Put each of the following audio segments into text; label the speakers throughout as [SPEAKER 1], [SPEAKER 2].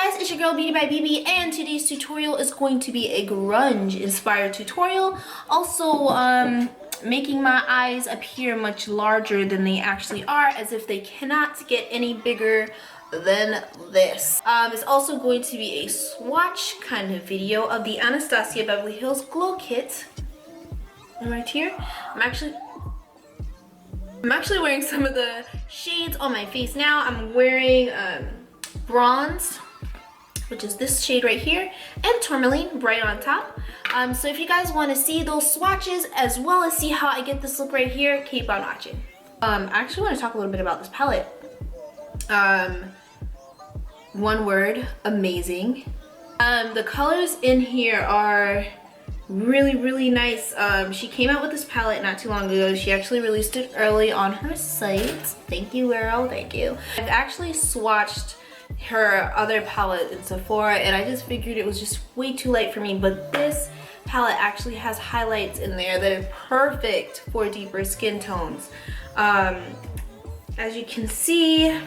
[SPEAKER 1] guys, it's your girl Beauty by BB, and today's tutorial is going to be a grunge inspired tutorial. Also, making my eyes appear much larger than they actually are, as if they cannot get any bigger than this. It's also going to be a swatch kind of video of the Anastasia Beverly Hills Glow Kit. Right here, I'm actually wearing some of the shades on my face now. I'm wearing bronze, which is this shade right here, and tourmaline right on top. So if you guys want to see those swatches as well as see how I get this look right here, keep on watching. I actually want to talk a little bit about this palette. One word: amazing. The colors in here are really nice. She came out with this palette not too long ago. She actually released it early on her site. Thank you, girl, thank you. I've actually swatched her other palette in Sephora, and I just figured it was just way too light for me, but this palette actually has highlights in there that are perfect for deeper skin tones. As you can see,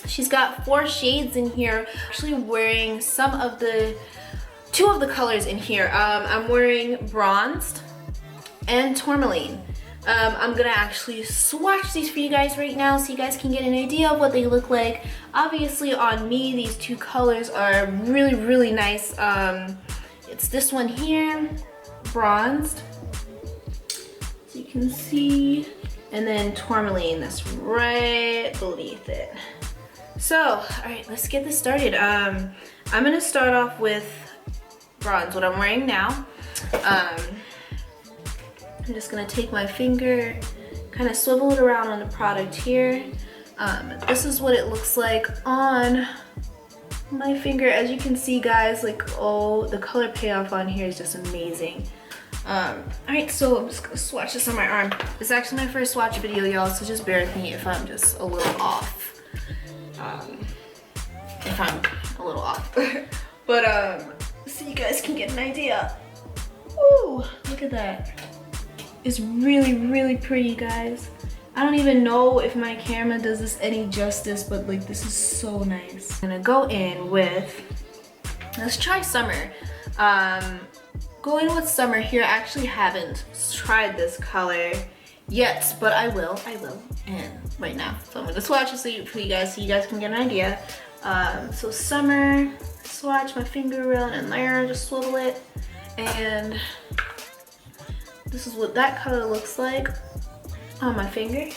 [SPEAKER 1] she's got 4 shades in here. I'm actually wearing two of the colors in here. I'm wearing bronzed and tourmaline. I'm gonna actually swatch these for you guys right now so you guys can get an idea of what they look like. Obviously on me, these two colors are really nice. It's this one here, bronzed, so you can see, and then tourmaline that's right beneath it. So, all right, let's get this started. I'm gonna start off with bronze, what I'm wearing now. I'm just gonna take my finger, kind of swivel it around on the product here. This is what it looks like on my finger. As you can see, guys, like, oh, the color payoff on here is just amazing. All right, so I'm just gonna swatch this on my arm. This is actually my first swatch video, y'all, so just bear with me if I'm just a little off. But so you guys can get an idea. Ooh, look at that. It's really pretty, guys. I don't even know if my camera does this any justice, but like, this is so nice. I'm gonna go in with, let's try summer. Go in with summer here. I actually haven't tried this color yet, but I will, and right now. So I'm gonna swatch it so you guys can get an idea. So summer, swatch my finger around in there, just swivel it, and this is what that color looks like on my finger.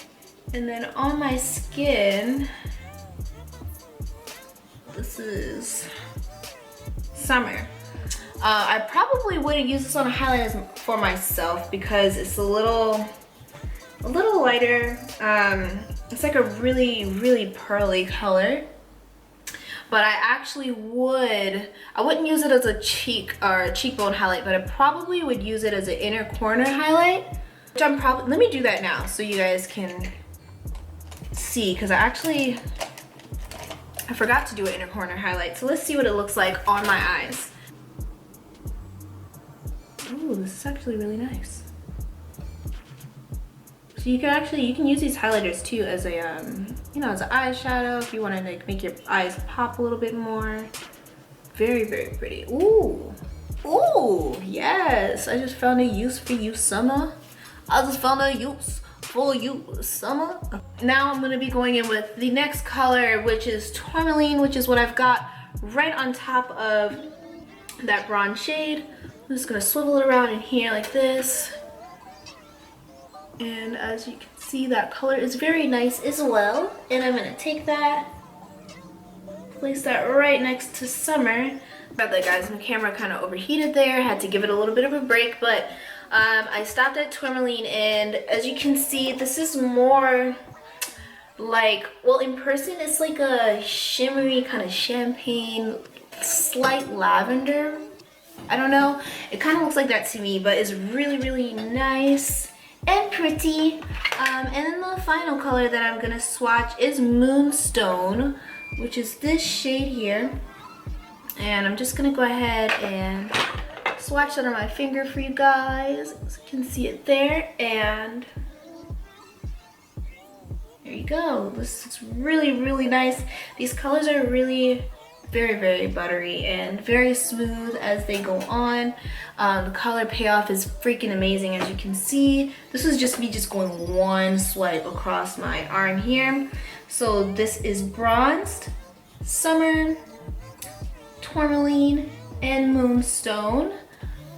[SPEAKER 1] And then on my skin, this is summer. I probably wouldn't use this on a highlight for myself because it's a little lighter. It's like a really pearly color. But I actually I wouldn't use it as a cheek or cheekbone highlight, but I probably would use it as an inner corner highlight, which let me do that now so you guys can see, because I forgot to do an inner corner highlight. So let's see what it looks like on my eyes. Ooh, this is actually really nice. So you can use these highlighters too as a as an eyeshadow if you want to like make your eyes pop a little bit more. Very pretty. Ooh, yes, I just found a use for you, summer. Summer. Now I'm gonna be going in with the next color, which is tourmaline, which is what I've got right on top of that bronze shade. I'm just gonna swivel it around in here like this. And as you can see, that color is very nice as well. And I'm gonna take that, place that right next to summer. Got that, guys, my camera kind of overheated there. Had to give it a little bit of a break, but I stopped at tourmaline, and as you can see, this is more like, well, in person it's like a shimmery kind of champagne, slight lavender. I don't know. It kind of looks like that to me, but it's really nice and pretty. And then the final color that I'm gonna swatch is Moonstone, which is this shade here. And I'm just gonna go ahead and swatch that on my finger for you guys, so you can see it there. And there you go. This is really nice. These colors are really very, very buttery and very smooth as they go on. The color payoff is freaking amazing, as you can see. This is just me just going one swipe across my arm here. So this is Bronzed, Summer, Tourmaline, and Moonstone.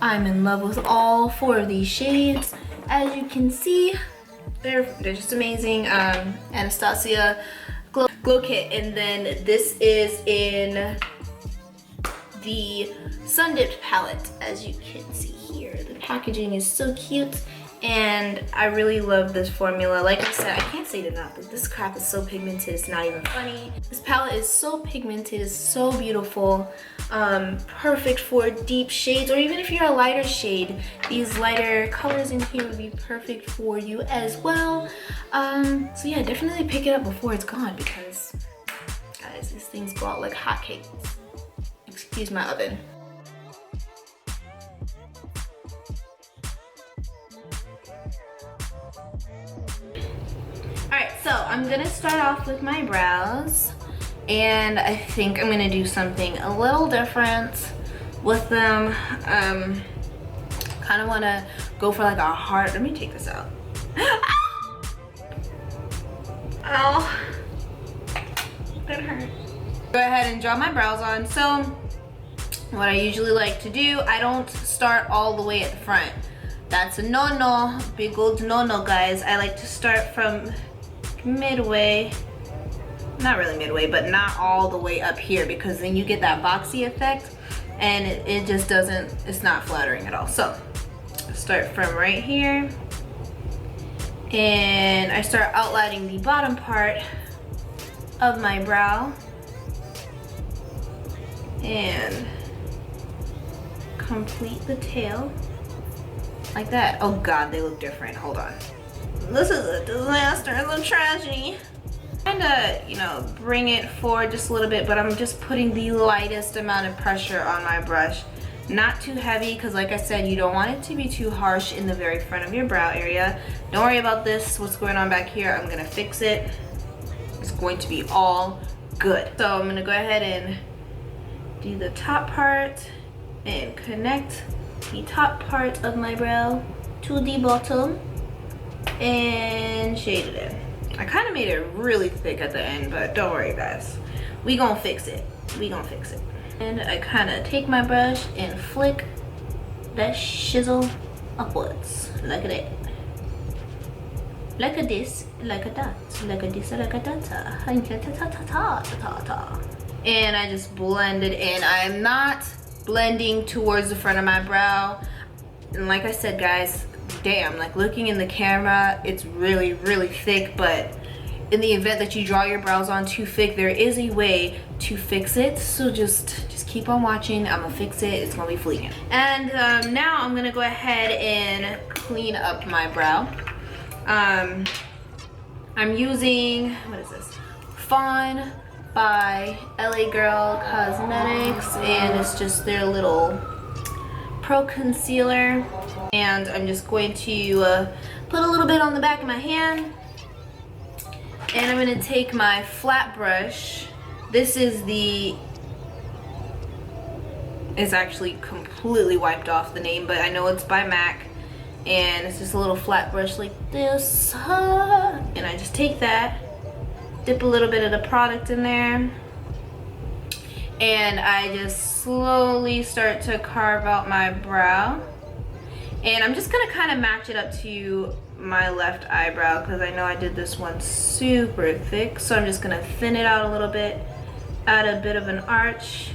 [SPEAKER 1] I'm in love with all 4 of these shades. As you can see, they're just amazing. Anastasia glow kit, and then this is in the Sun Dipped palette, as you can see here. The packaging is so cute, and I really love this formula. Like I said, I can't say it enough, but this crap is so pigmented, it's not even funny. This palette is so pigmented, it's so beautiful. Perfect for deep shades, or even if you're a lighter shade, these lighter colors in here would be perfect for you as well. So yeah, definitely pick it up before it's gone, because guys, these things go out like hotcakes. Excuse my oven. Alright, so I'm gonna start off with my brows, and I think I'm gonna do something a little different with them. Kind of want to go for like a heart. Let me take this out. Ow, that hurt. Go ahead and draw my brows on. So what I usually like to do, I don't start all the way at the front. That's a no-no, big old no-no, guys. I like to start from midway, not really midway, but not all the way up here, because then you get that boxy effect, and it just doesn't, it's not flattering at all. So start from right here, and I start outlining the bottom part of my brow, and complete the tail like that. Oh god, they look different. Hold on. This is a disaster. It's a tragedy. Kind of, you know, bring it forward just a little bit, but I'm just putting the lightest amount of pressure on my brush. Not too heavy, because like I said, you don't want it to be too harsh in the very front of your brow area. Don't worry about this, what's going on back here. I'm gonna fix it. It's going to be all good. So I'm gonna go ahead and do the top part and connect the top part of my brow to the bottom and shade it in. I kind of made it really thick at the end, but don't worry guys, we gonna fix it. We gonna fix it. And I kind of take my brush and flick that shizzle upwards like that, like a this, like a that, like a this, like a that, and I just blend it in. I am not blending towards the front of my brow, and like I said guys, damn, like looking in the camera it's really thick, but in the event that you draw your brows on too thick, there is a way to fix it. So just keep on watching. I'm gonna fix it. It's gonna be fleeting. And now I'm gonna go ahead and clean up my brow. I'm using, what is this, Fawn by LA Girl Cosmetics, and it's just their little pro concealer, and I'm just going to put a little bit on the back of my hand, and I'm going to take my flat brush. This is it's actually completely wiped off the name, but I know it's by MAC, and it's just a little flat brush like this, and I just take that, dip a little bit of the product in there, and I just slowly start to carve out my brow. And I'm just gonna kind of match it up to my left eyebrow, because I know I did this one super thick, so I'm just gonna thin it out a little bit, add a bit of an arch,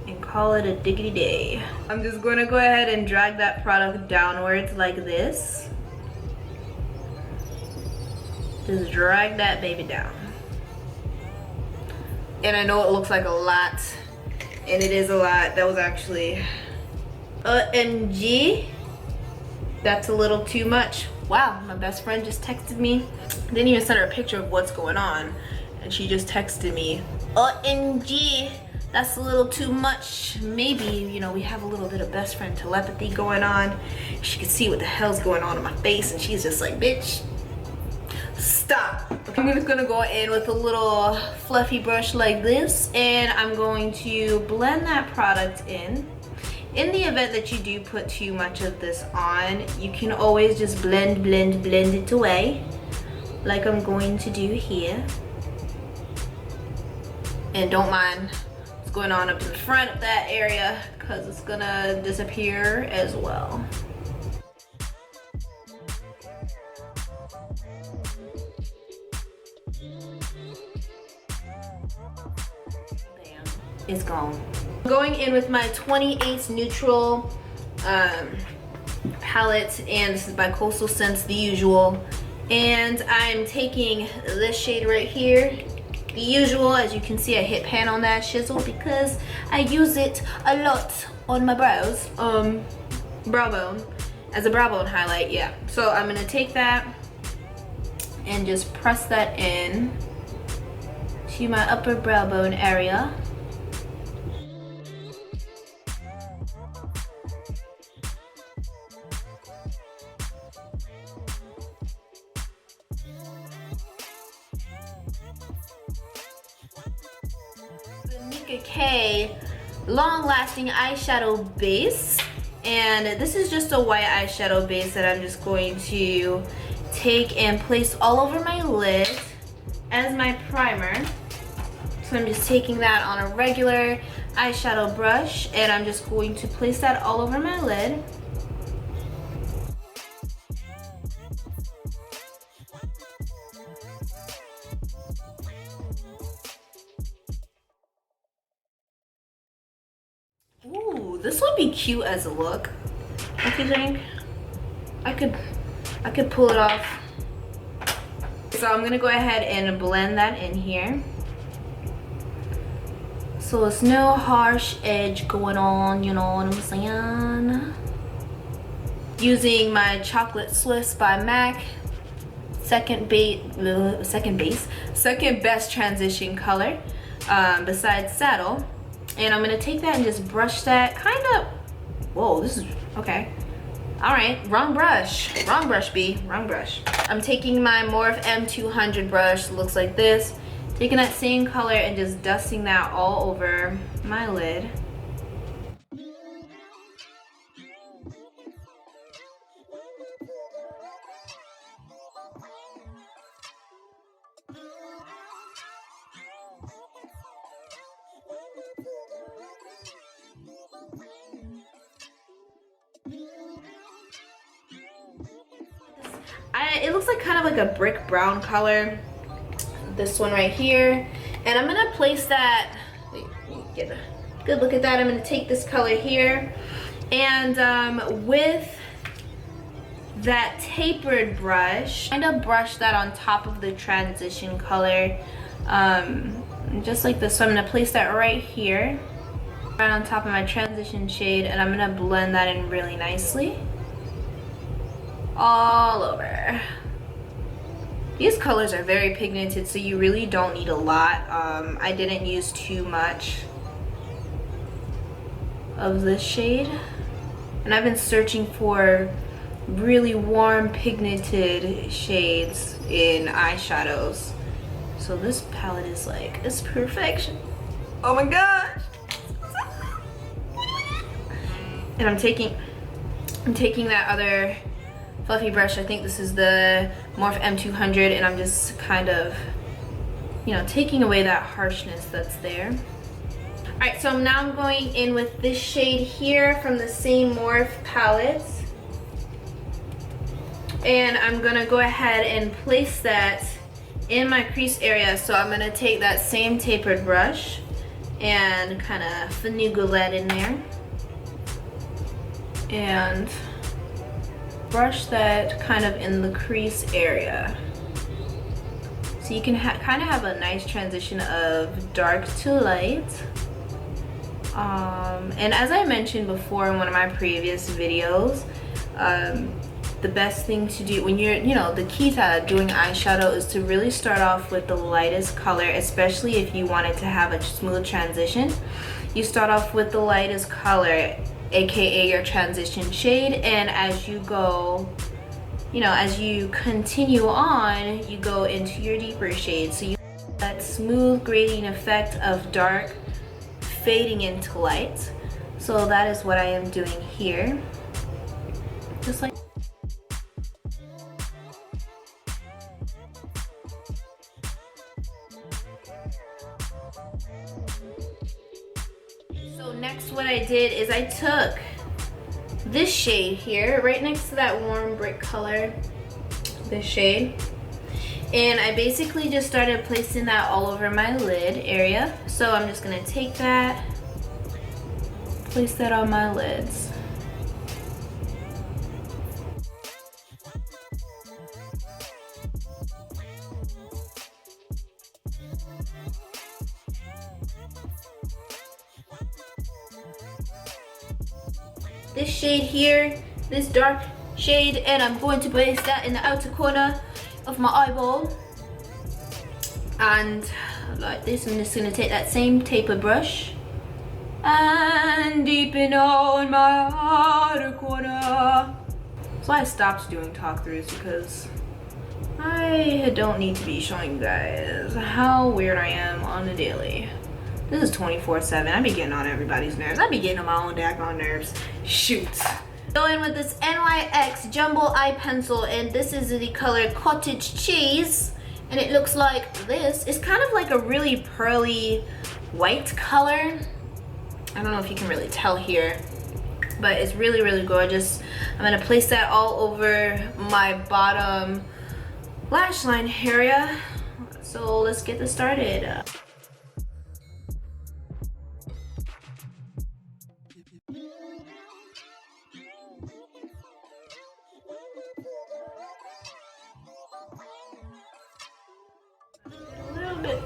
[SPEAKER 1] and call it a diggity day. I'm just gonna go ahead and drag that product downwards like this. Just drag that baby down. And I know it looks like a lot, and it is a lot. That was actually OMG. That's a little too much. Wow, my best friend just texted me. Didn't even send her a picture of what's going on, and she just texted me, OMG, that's a little too much. Maybe, you know, we have a little bit of best friend telepathy going on. She can see what the hell's going on in my face, and she's just like, bitch, Stop. Okay. I'm just gonna go in with a little fluffy brush like this, and I'm going to blend that product in. In the event that you do put too much of this on, you can always just blend it away, like I'm going to do here. And don't mind what's going on up in the front of that area, because it's gonna disappear as well. Bam, it's gone. Going in with my 28 neutral palette, and this is by Coastal Scents, the usual. And I'm taking this shade right here, the usual. As you can see, I hit pan on that shizzle because I use it a lot on my brows, brow bone, as a brow bone highlight, yeah. So I'm gonna take that and just press that in to my upper brow bone area. K long-lasting eyeshadow base, and this is just a white eyeshadow base that I'm just going to take and place all over my lid as my primer. So I'm just taking that on a regular eyeshadow brush, and I'm just going to place that all over my lid. Ooh, this would be cute as a look. Don't you think? I could pull it off. So I'm gonna go ahead and blend that in here. So it's no harsh edge going on, you know what I'm saying? Using my Chocolate Swiss by MAC, second best transition color, besides Saddle. And I'm gonna take that and just brush that kind of, whoa, this is, okay. All right, wrong brush, B, wrong brush. I'm taking my Morphe M200 brush, looks like this, taking that same color and just dusting that all over my lid. It looks like kind of like a brick brown color, this one right here, and I'm gonna place that, get a good look at that. I'm gonna take this color here, and with that tapered brush, kind of brush that on top of the transition color, just like this. So I'm gonna place that right here, right on top of my transition shade, and I'm gonna blend that in really nicely all over. These colors are very pigmented, so you really don't need a lot. I didn't use too much of this shade, and I've been searching for really warm pigmented shades in eyeshadows, so this palette is like, it's perfection. Oh my gosh. And I'm taking that other fluffy brush, I think this is the Morphe M200, and I'm just kind of, you know, taking away that harshness that's there. Alright, so now I'm going in with this shade here from the same Morphe palette, and I'm gonna go ahead and place that in my crease area. So I'm gonna take that same tapered brush and kind of finagle that in there and brush that kind of in the crease area, so you can kind of have a nice transition of dark to light. And as I mentioned before in one of my previous videos, the best thing to do when you're, you know, the key to doing eyeshadow is to really start off with the lightest color, especially if you wanted to have a smooth transition. You start off with the lightest color, aka your transition shade, and as you go you know, as you continue on, you go into your deeper shades. So you have that smooth gradient effect of dark fading into light. So that is what I am doing here. Just like so next what I did is I took this shade here, right next to that warm brick color, this shade, and I basically just started placing that all over my lid area. So I'm just gonna take that, place that on my lids. This shade here, this dark shade, and I'm going to place that in the outer corner of my eyeball. And like this, I'm just gonna take that same taper brush and deepen on my outer corner. So I stopped doing talk throughs because I don't need to be showing you guys how weird I am on the daily. This is 24/7. I be getting on everybody's nerves. I be getting on my own daggone nerves. Shoot. Go in with this NYX Jumbo Eye Pencil, and this is the color Cottage Cheese. And it looks like this. It's kind of like a really pearly white color. I don't know if you can really tell here, but it's really, really gorgeous. I'm gonna place that all over my bottom lash line area. So let's get this started.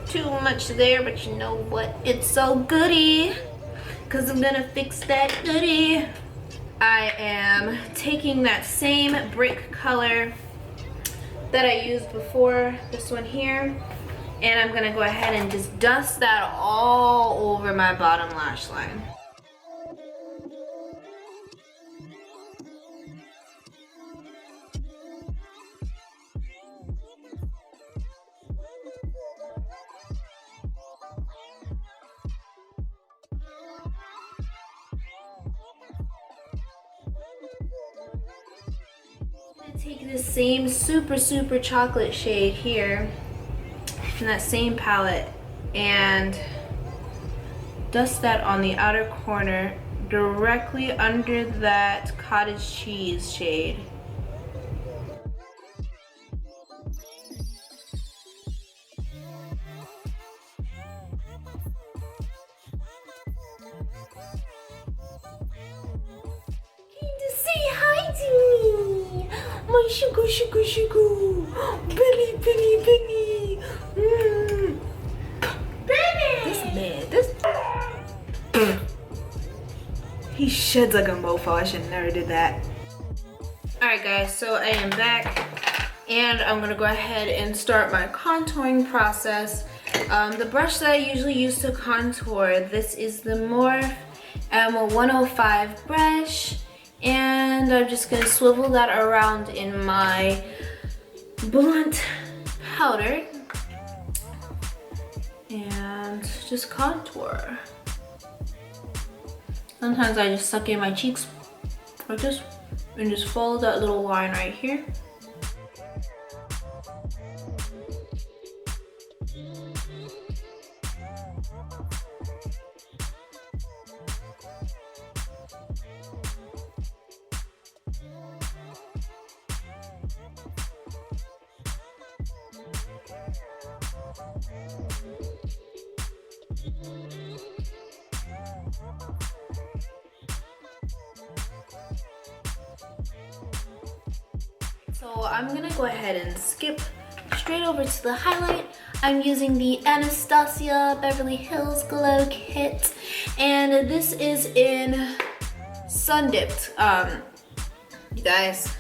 [SPEAKER 1] Too much there, but you know what, it's so goody because I'm gonna fix that goody. I am taking that same brick color that I used before, this one here, and I'm gonna go ahead and just dust that all over my bottom lash line. Take this same super chocolate shade here in that same palette and dust that on the outer corner directly under that cottage cheese shade. Say hi to me, my sugar, sugar, sugar, Benny, Benny, Benny. Benny. This man, this. He sheds like a mofo. I should never did that. All right, guys. So I am back, and I'm gonna go ahead and start my contouring process. The brush that I usually use to contour, this is the Morphe M105 brush. And I'm just gonna swivel that around in my blunt powder and just contour. Sometimes I just suck in my cheeks like this and just follow that little line right here. So I'm gonna go ahead and skip straight over to the highlight. I'm using the Anastasia Beverly Hills Glow Kit, and this is in Sun Dipped. You guys,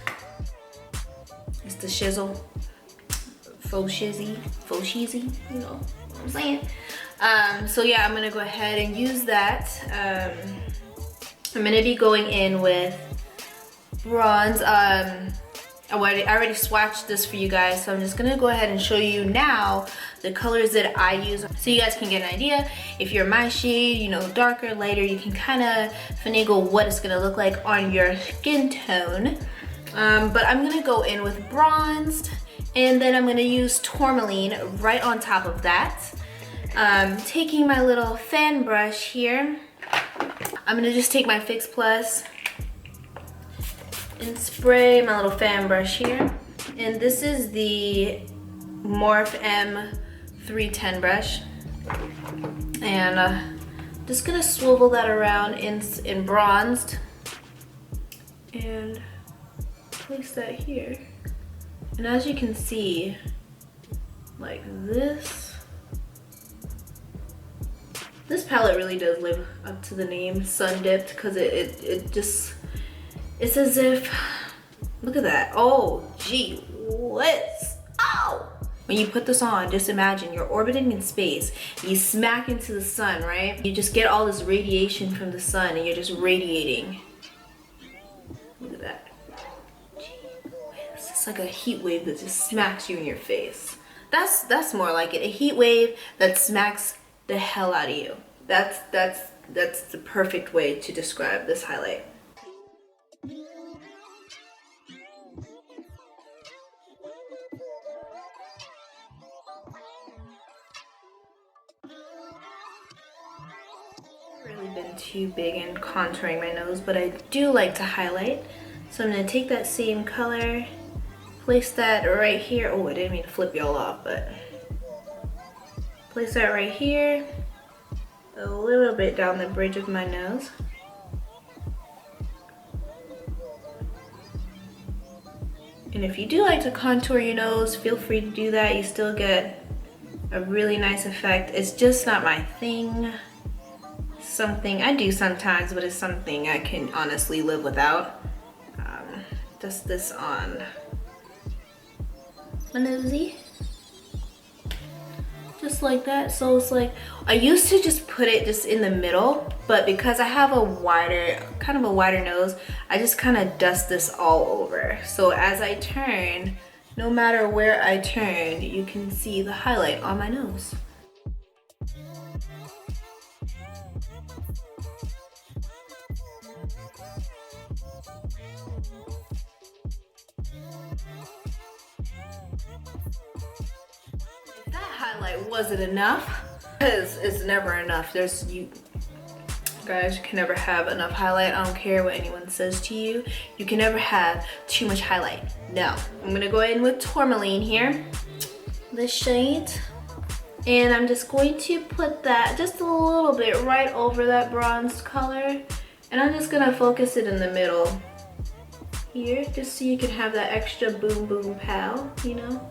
[SPEAKER 1] it's the shizzle, faux shizzy, you know what I'm saying? So yeah, I'm gonna go ahead and use that. I'm gonna be going in with bronze. I already swatched this for you guys, so I'm just gonna go ahead and show you now the colors that I use so you guys can get an idea. If you're my shade, you know, darker, lighter, you can kind of finagle what it's gonna look like on your skin tone. But I'm gonna go in with bronzed, and then I'm gonna use tourmaline right on top of that. Taking my little fan brush here, I'm gonna just take my Fix Plus and spray my little fan brush here. And this is the Morphe M310 brush. And just gonna swivel that around in bronzed and place that here. And as you can see, like this palette really does live up to the name, sun dipped, because it's as if, look at that. Oh, gee whiz. Ow! When you put this on, just imagine you're orbiting in space. You smack into the sun, right? You just get all this radiation from the sun and you're just radiating. Look at that. Gee whiz. It's like a heat wave that just smacks you in your face. That's more like it. A heat wave that smacks the hell out of you. That's the perfect way to describe this highlight. Been too big in contouring my nose, but I do like to highlight. So I'm gonna take that same color, place that right here. Oh, I didn't mean to flip y'all off, but place that right here, a little bit down the bridge of my nose. And if you do like to contour your nose, feel free to do that. You still get a really nice effect. It's just not my thing. Something I do sometimes, but it's something I can honestly live without. Just this on my nosy, just like that. So it's like, I used to just put it just in the middle, but because I have kind of a wider nose, I just kind of dust this all over. So as I turn, no matter where I turn, you can see the highlight on my nose. If that highlight wasn't enough, because it's never enough. You guys can never have enough highlight. I don't care what anyone says to you. You can never have too much highlight. No, I'm gonna go in with tourmaline here, this shade, and I'm just going to put that just a little bit right over that bronzed color, and I'm just gonna focus it in the middle here, just so you can have that extra boom boom pow, you know.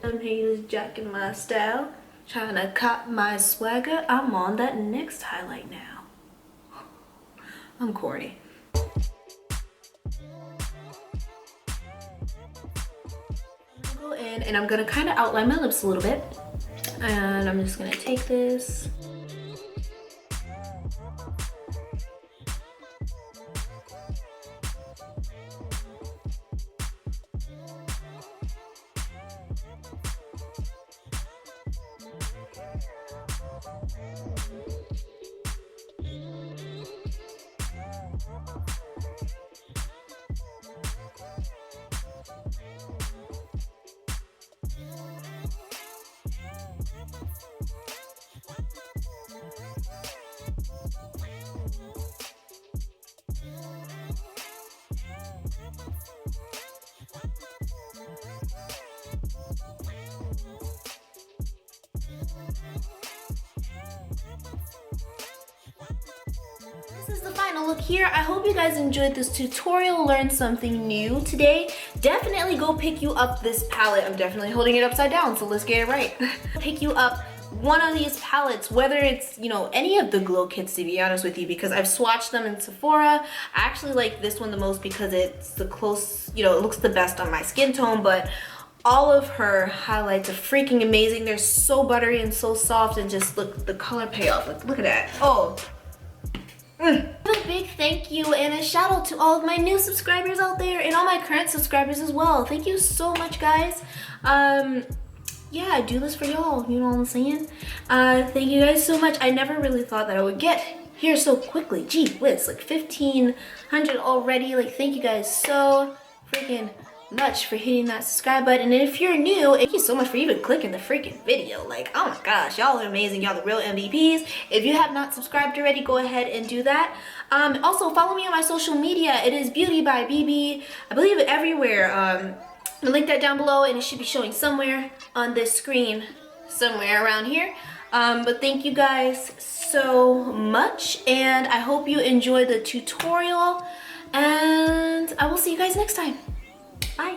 [SPEAKER 1] I'm here just jacking my style, trying to cop my swagger. I'm on that next highlight now. I'm corny. I'm gonna go in and I'm gonna kind of outline my lips a little bit, and I'm just gonna take this. This is the final look here. I hope you guys enjoyed this tutorial, learned something new today. Definitely go pick you up this palette. I'm definitely holding it upside down, so let's get it right. Pick you up one of these palettes, whether it's, you know, any of the glow kits, to be honest with you, because I've swatched them in Sephora. I actually like this one the most because it's the close, you know, it looks the best on my skin tone, but all of her highlights are freaking amazing. They're so buttery and so soft, and just look, the color payoff, look at that. Oh. A big Thank you, and a shout out to all of my new subscribers out there and all my current subscribers as well. Thank you so much, guys. Yeah, I do this for y'all, you know what I'm saying? Thank you guys so much. I never really thought that I would get here so quickly. Gee whiz, like 1,500 already. Like, thank you guys so freaking much for hitting that subscribe button. And if you're new, thank you so much for even clicking the freaking video. Like, oh my gosh, y'all are amazing. Y'all the real MVPs. If you have not subscribed already, go ahead and do that. Also, follow me on my social media. It is Beauty by BB. I believe it everywhere. I'll link that down below, and it should be showing somewhere on this screen, somewhere around here. But thank you guys so much, and I hope you enjoyed the tutorial, and I will see you guys next time. Bye.